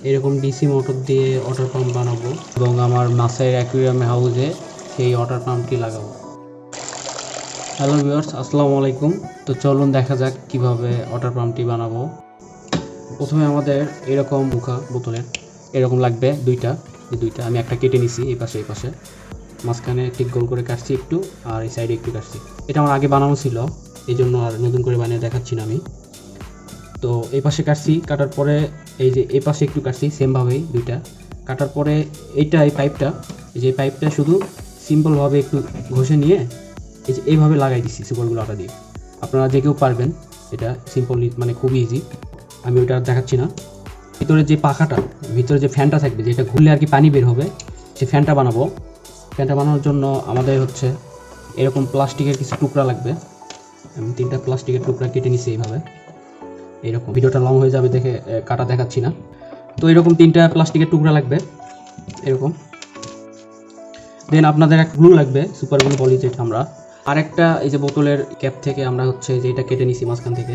এরকম DC motor দিয়ে water pump বানাবো এবং আমার মাছের অ্যাকুয়ারিয়াম হাউসে সেই ওয়াটার পাম্পটি লাগাবো। হ্যালো ভিউয়ার্স, আসসালামু আলাইকুম। তো চলুন দেখা যাক কিভাবে ওয়াটার পাম্পটি বানাবো। প্রথমে আমাদের এরকম মুখা বোতলের এরকম লাগবে দুইটা আমি একটা কেটে নিছি এই পাশে মাঝখানে ঠিক গোল করে কাটছি একটু, আর এই সাইডে একটু কাটছি। এটা আমার আগে বানানো ছিল, এই জন্য আর নতুন করে বানিয়ে দেখাচ্ছি না আমি। তো এই পাশে কাটছি, কাটার পরে এই যে এই পাশে একটু কাটছি সেমভাবেই দুইটা কাটার পরে এই পাইপটা শুধু সিম্পলভাবে একটু ঘষে নিয়ে এই যে এইভাবে লাগাই দিচ্ছি সুপারগুলো আটা দিয়ে। আপনারা যে কেউ পারবেন, এটা সিম্পলি মানে খুবই ইজি। আমি ওইটা দেখাচ্ছি না। ভিতরে যে ফ্যানটা থাকবে, যেটা ঘুরলে আর কি পানি বের হবে, সেই ফ্যানটা বানানোর জন্য আমাদের হচ্ছে এরকম প্লাস্টিকের কিছু টুকরা লাগবে। আমি 3টা প্লাস্টিকের টুকরা কেটে নিছি এইভাবে। এইরকম ভিডিওটা লং হয়ে যাবে দেখে কাটা দেখাচ্ছি না। তো এরকম 3টা প্লাস্টিকের টুকরা লাগবে এরকম। দেন আপনাদের একটা গ্লু লাগবে, সুপার গ্লু বলি যেটা আমরা। আরেকটা এই যে বোতলের ক্যাপ থেকে আমরা হচ্ছে যে এটা কেটে নিছি, মাঝখান থেকে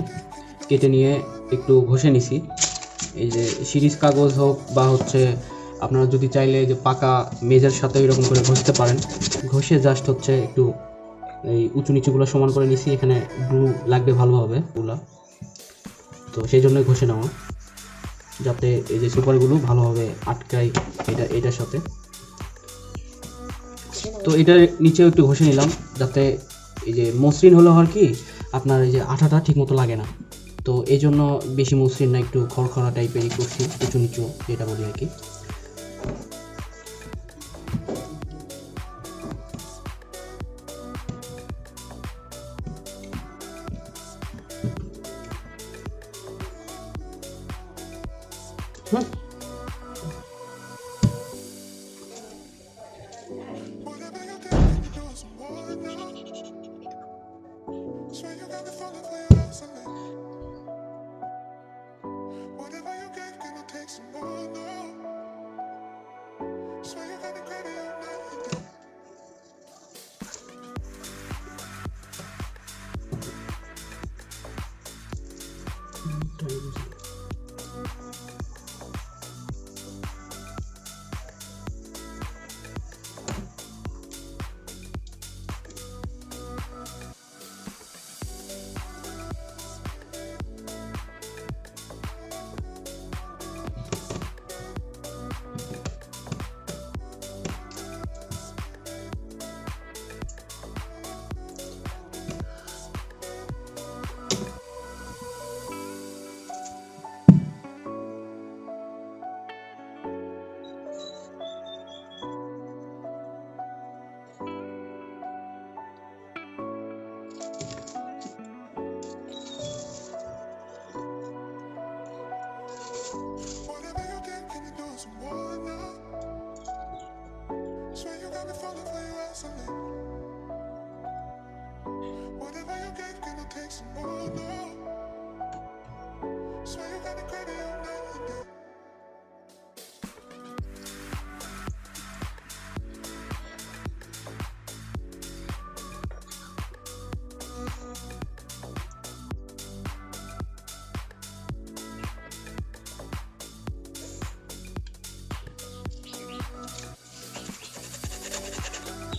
কেটে নিয়ে একটু ঘষে নিছি। এই যে সিরিজ কাগজ হোক বা হচ্ছে আপনারা যদি চাইলে যে পাকা মেজের সাথে এরকম করে ঘষতে পারেন। ঘষে জাস্ট হচ্ছে একটু এই উঁচু নিচুগুলো সমান করে নিছি। এখানে গ্লু লাগবে ভালোভাবে গুলা, তো সেই জন্যই ঘষে নেওয়া, যাতে এই যে সুপারগুলো ভালোভাবে আটকায় এটার সাথে। তো এটা নিচেও একটু ঘষে নিলাম, যাতে এই যে মসৃণ হলো আর কি আপনার এই যে আঠাটা ঠিক মতো লাগে না। তো এই জন্য বেশি মসৃণ না, একটু খড়খড়া টাইপেরই করছি, উঁচু নিচু যেটা বলি আর কি।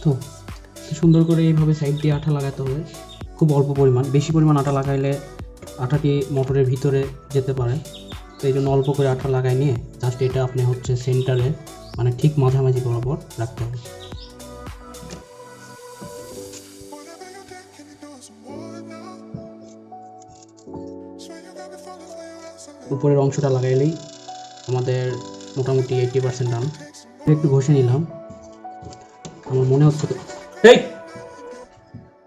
তো সুন্দর করে এইভাবে সাইড দিয়ে আঠা লাগাতে হবে, খুব অল্প পরিমাণ। বেশি পরিমাণ আঠা লাগাইলে আঠাটি মোটরের ভিতরে যেতে পারে, তো এই জন্য অল্প করে আঠা লাগাই নিয়ে জাস্ট এটা আপনি হচ্ছে সেন্টারে মানে ঠিক মাঝামাঝি বরাবর রাখতে হবে। উপরের অংশটা লাগাইলেই আমাদের মোটামুটি 80% ডান। একটু ঘষে নিলাম, আমার মনে হচ্ছে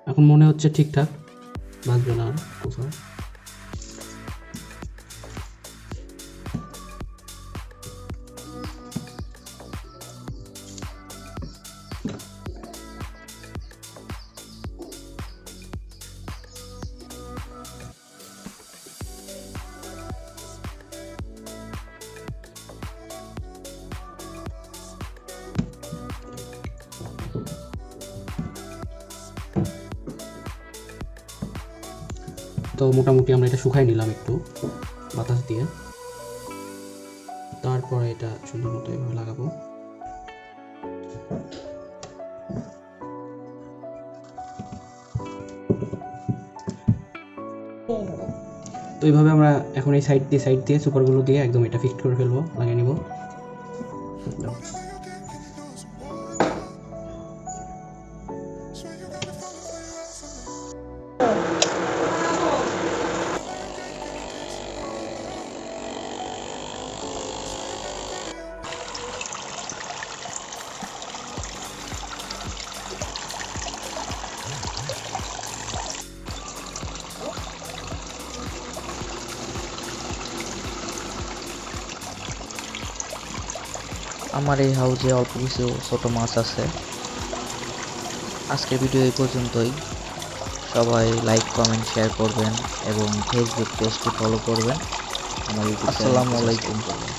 এখন মনে হচ্ছে ঠিকঠাক বাজবে না আর কোথাও। তো মোটামুটি আমরা এটা শুকাই নিলাম একটু বাতাস দিয়ে। তারপরে এটা সুন্দর মতো এভাবে লাগাবো। তো এইভাবে আমরা এখন এই সাইড দিয়ে সুপারগুলো দিয়ে একদম এটা ফিক্সড করে ফেলবো, লাগিয়ে নিব। আমার এই হাউজে অল্প কিছু ছোট মাছ আছে। আজকের ভিডিও এই পর্যন্তই। সবাই লাইক, কমেন্ট, শেয়ার করবেন এবং ফেসবুক পেজটি ফলো করবেন। আমার ইউটিউব চ্যানেলটি সাবস্ক্রাইব করবেন।